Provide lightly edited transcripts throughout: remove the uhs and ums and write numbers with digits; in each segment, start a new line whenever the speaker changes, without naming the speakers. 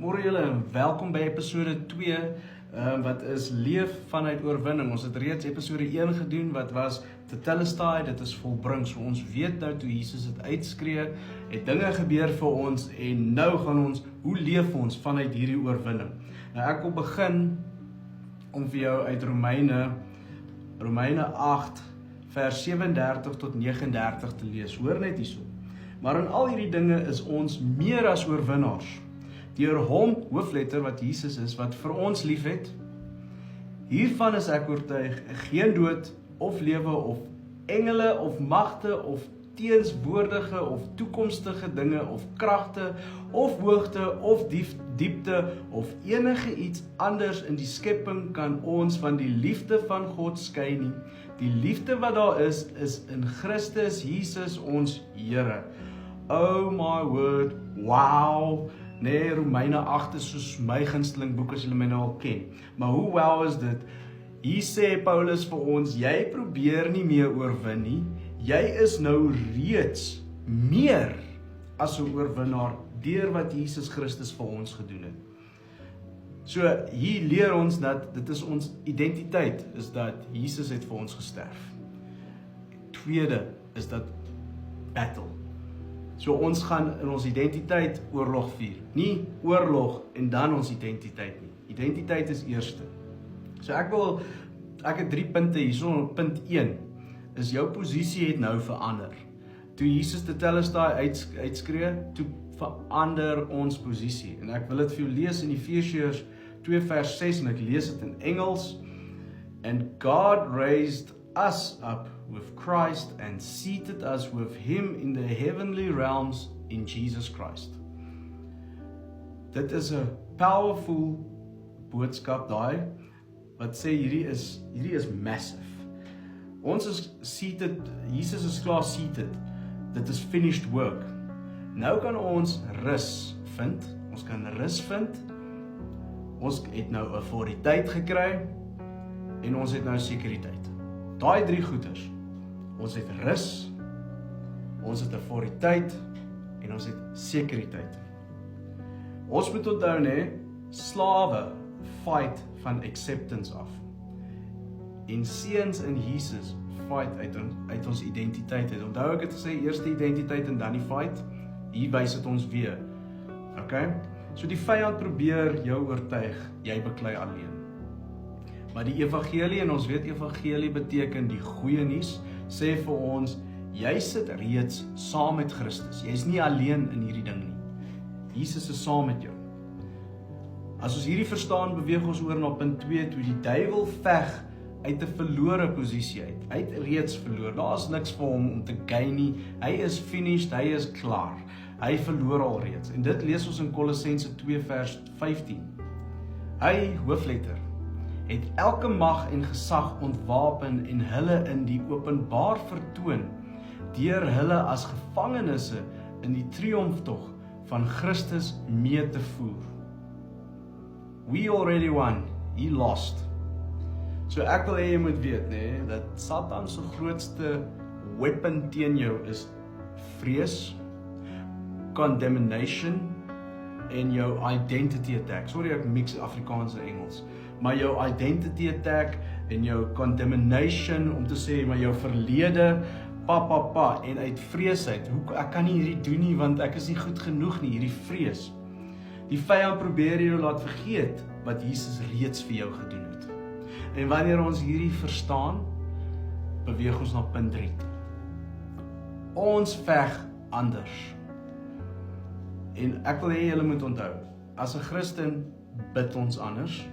Môre julle en welkom by episode 2, wat is Leef vanuit oorwinning. Ons het reeds episode 1 gedoen, wat was Tetelestai, dit is volbring. So ons weet nou toe Jesus het uitskree, het dinge gebeur vir ons, en nou gaan ons, hoe leef ons vanuit hierdie oorwinning? Nou ek wil begin, om vir jou uit Romeine 8, vers 37 tot 39 te lees. Hoor net hierso. Maar in al hierdie dinge is ons meer as oorwinnaars. Deur hom, hoofletter wat Jesus is, wat vir ons lief het. Hiervan is ek oortuig, geen dood of lewe of engele of magte of teenswoordige of toekomstige dinge of kragte of hoogte of diepte of enige iets anders in die skepping kan ons van die liefde van God skei nie. Die liefde wat daar is in Christus Jesus ons Here. Oh my word, wow! Nee, Romeine 8 is soos my gunsteling boek as julle my nou al ken. Maar hoe wow is dit? Hier sê Paulus vir ons, jy probeer nie meer oorwin nie. Jy is nou reeds meer as 'n oorwinnaar deur wat Jesus Christus vir ons gedoen het. So hier leer ons dat dit is ons identiteit, is dat Jesus het vir ons gesterf. Tweede is dat battle. So ons gaan in ons identiteit oorlog vier. Nie oorlog en dan ons identiteit nie. Identiteit is eerste. So ek het 3 punte hierso. Punt 1 is jou posisie het nou verander. Toe Jesus Tetelestai uitskree, toe verander ons posisie. En ek wil dit vir jou lees in Efesiërs 2 vers 6 en ek lees dit in Engels. And God raised us up with Christ and seated us with him in the heavenly realms in Jesus Christ. Dit is 'n powerful boodskap daai wat sê hierdie is massive. Ons is seated, Jesus is klaar seated. Dit is finished work. Nou kan ons rus vind. Ons kan rus vind. Ons het nou autoriteit gekry en ons het nou sekuriteit. Daai 3 goeders. Ons het rus, ons het autoriteit en ons het sekuriteit. Ons moet onthou slawe fight van acceptance af. En seuns in Jesus fight uit ons identiteit uit. Onthou ek het gesê eerste identiteit en dan die fight. Hier wys dit ons weer. Okay? So die vyand probeer jou oortuig, jy beklei alleen. Maar die evangelie, en ons weet evangelie beteken die goeie nuus, sê vir ons, jy sit reeds saam met Christus. Jy is nie alleen in hierdie ding nie. Jesus is saam met jou. As ons hierdie verstaan, beweeg ons oor na punt 2, toe die duiwel veg uit 'n verlore posisie uit. Hy het reeds verloor. Daar is niks vir hom om te gain nie. Hy is finished, hy is klaar. Hy verloor al reeds. En dit lees ons in Kolossense 2 vers 15. Hy, hoofletter, het elke mag en gesag ontwapen en hulle in die openbaar vertoon, deur hulle as gevangenes in die triomftog van Christus mee te voer. We already won, he lost. So ek wil hê jy moet weet, dat Satan se grootste weapon teen jou is vrees, condemnation en jou identity attack. Sorry ek mix Afrikaans en Engels. Maar jou identity attack en jou condemnation om te sê maar jou verlede en uit vrees uit. Ek kan nie hierdie doen nie want ek is nie goed genoeg nie, hierdie vrees. Die vyand probeer jou laat vergeet wat Jesus reeds vir jou gedoen het. En wanneer ons hierdie verstaan, beweeg ons na punt 3. Ons veg anders. En ek wil hê julle moet onthou, as 'n Christen bid ons anders,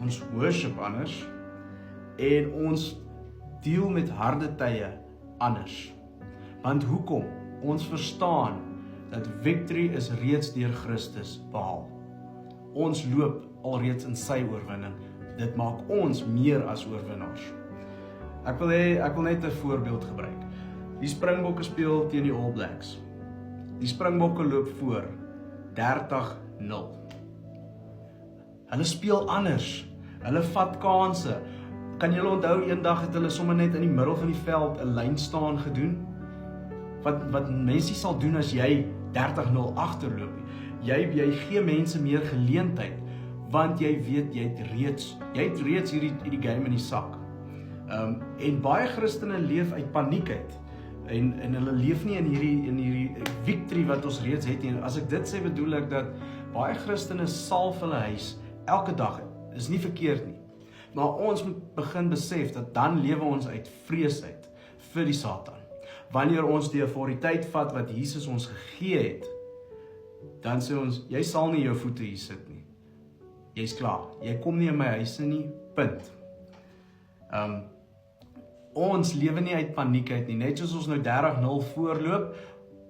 ons worship anders, en ons deel met harde tye anders. Want hoekom? Ons verstaan dat victory is reeds deur Christus behaal. Ons loop alreeds in sy oorwinning. Dit maak ons meer as oorwinnaars. Ek wil net 'n voorbeeld gebruik. Die Springbokke speel teen die All Blacks. Die Springbokke loop voor 30-0. Hulle speel anders. Hulle vat kansse. Kan julle onthou eendag het hulle sommer net in die middel van die veld 'n lyn staan gedoen? Wat mense sal doen as jy 30-0 agterloop. Jy gee mense meer geleentheid, want jy weet jy het reeds hierdie game in die sak. En baie Christene leef uit paniek uit. En hulle leef nie in hierdie victory wat ons reeds het nie. As ek dit sê, bedoel ek dat baie Christene salf hulle huis elke dag. Is nie verkeerd nie. Maar ons moet begin besef dat dan lewe ons uit vrees uit vir die Satan. Wanneer ons die autoriteit vat wat Jesus ons gegee het, dan sê ons, jy sal nie jou voete hier sit nie. Jy's klaar. Jy kom nie in my huis nie, punt. Ons lewe nie uit paniek uit nie. Net soos ons nou 30-0 voorloop,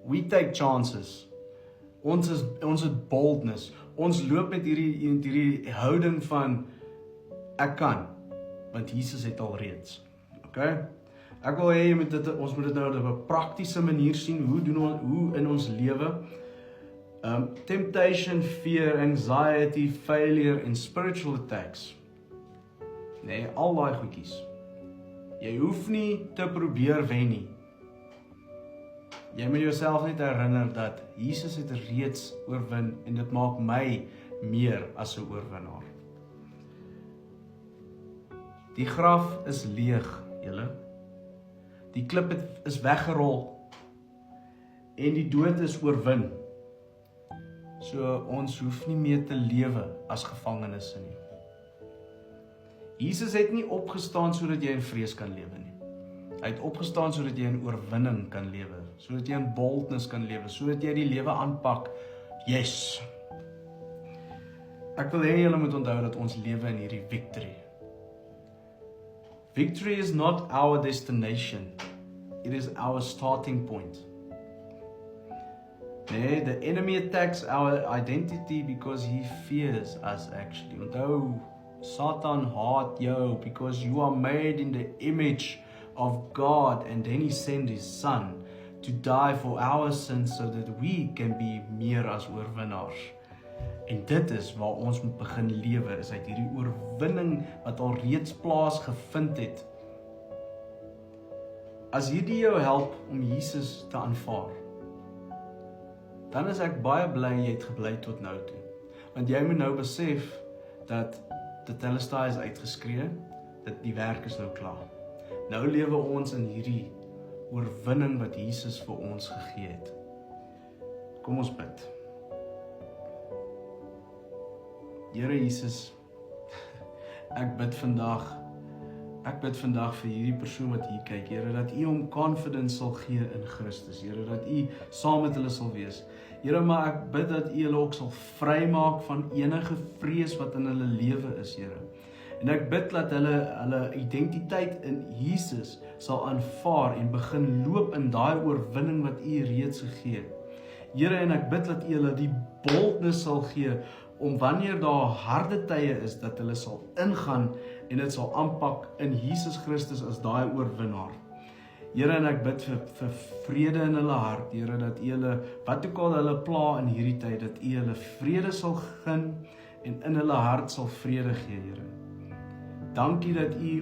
we take chances. Ons het boldness. Ons loop met hierdie houding van ek kan, want Jesus het al reeds. Okay? Ek wil hê ons moet dit nou op 'n praktiese manier sien. Hoe in ons lewe temptation, fear, anxiety, failure en spiritual attacks. Nee, al daai goedjies. Jy hoef nie te probeer wen nie. Jy moet jouself net herinner dat Jesus het reeds oorwin en dit maak my meer as 'n oorwinnaar. Die graf is leeg, julle. Die klip is weggerol en die dood is oorwin. So ons hoef nie meer te lewe as gevangenes nie. Jesus het nie opgestaan sodat jy in vrees kan lewe nie. Hy het opgestaan sodat jy in oorwinning kan lewe, sodat jy in boldness kan lewe, sodat jy die lewe aanpak. Yes! Ek wil hê julle moet onthou dat ons lewe in hierdie victory. Victory is not our destination. It is our starting point. Nee, the enemy attacks our identity because he fears us actually. Onthou, Satan haat jou because you are made in the image of God, and then he sent his son to die for our sins so that we can be meer as oorwinnaars. En dit is waar ons moet begin lewe, is uit hierdie oorwinning wat al reeds plaasgevind het. As hierdie jou help om Jesus te aanvaar, dan is ek baie bly jy het gebly tot nou toe. Want jy moet nou besef dat Tetelestai is uitgeskree, dat die werk is nou klaar. Nou lewe ons in hierdie oorwinning wat Jesus vir ons gegee het. Kom ons bid. Here Jesus, ek bid vandag vir hierdie persoon wat hier kyk, Here, dat U hom confidence sal gee in Christus, Here, dat U saam met hulle sal wees. Here, maar ek bid dat U hulle ook sal vrymaak van enige vrees wat in hulle lewe is, Here. En ek bid dat hulle identiteit in Jesus sal aanvaar en begin loop in daai oorwinning wat U reeds gegee het. Here, en ek bid dat U hulle die boldness sal gee om wanneer daar harde tye is, dat hulle sal ingaan en dit sal aanpak in Jesus Christus as daai oorwinnaar. Here, en ek bid vir vrede in hulle hart, Here, dat U hulle, wat ook al hulle pla in hierdie tyd, dat U hulle vrede sal gun en in hulle hart sal vrede gee, Here. Dankie dat U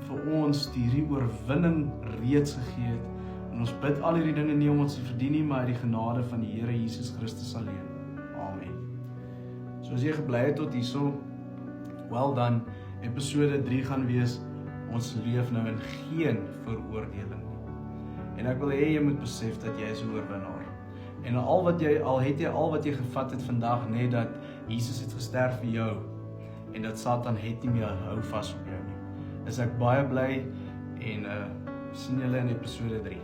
vir ons hierdie oorwinning reeds gegee het. En ons bid al hierdie dinge nie om ons te verdien nie, maar uit die genade van die Here Jesus Christus alleen. Amen. So as jy gebly het tot hierso, wel dan, episode 3 gaan wees, ons leef nou in geen veroordeling nie. En ek wil hê jy moet besef dat jy is 'n oorwinnaar. En al het jy gevat het vandag, net dat Jesus het gesterf vir jou, en dat Satan het nie meer hou vas op jou nie. Is ek baie bly en sien julle in episode 3.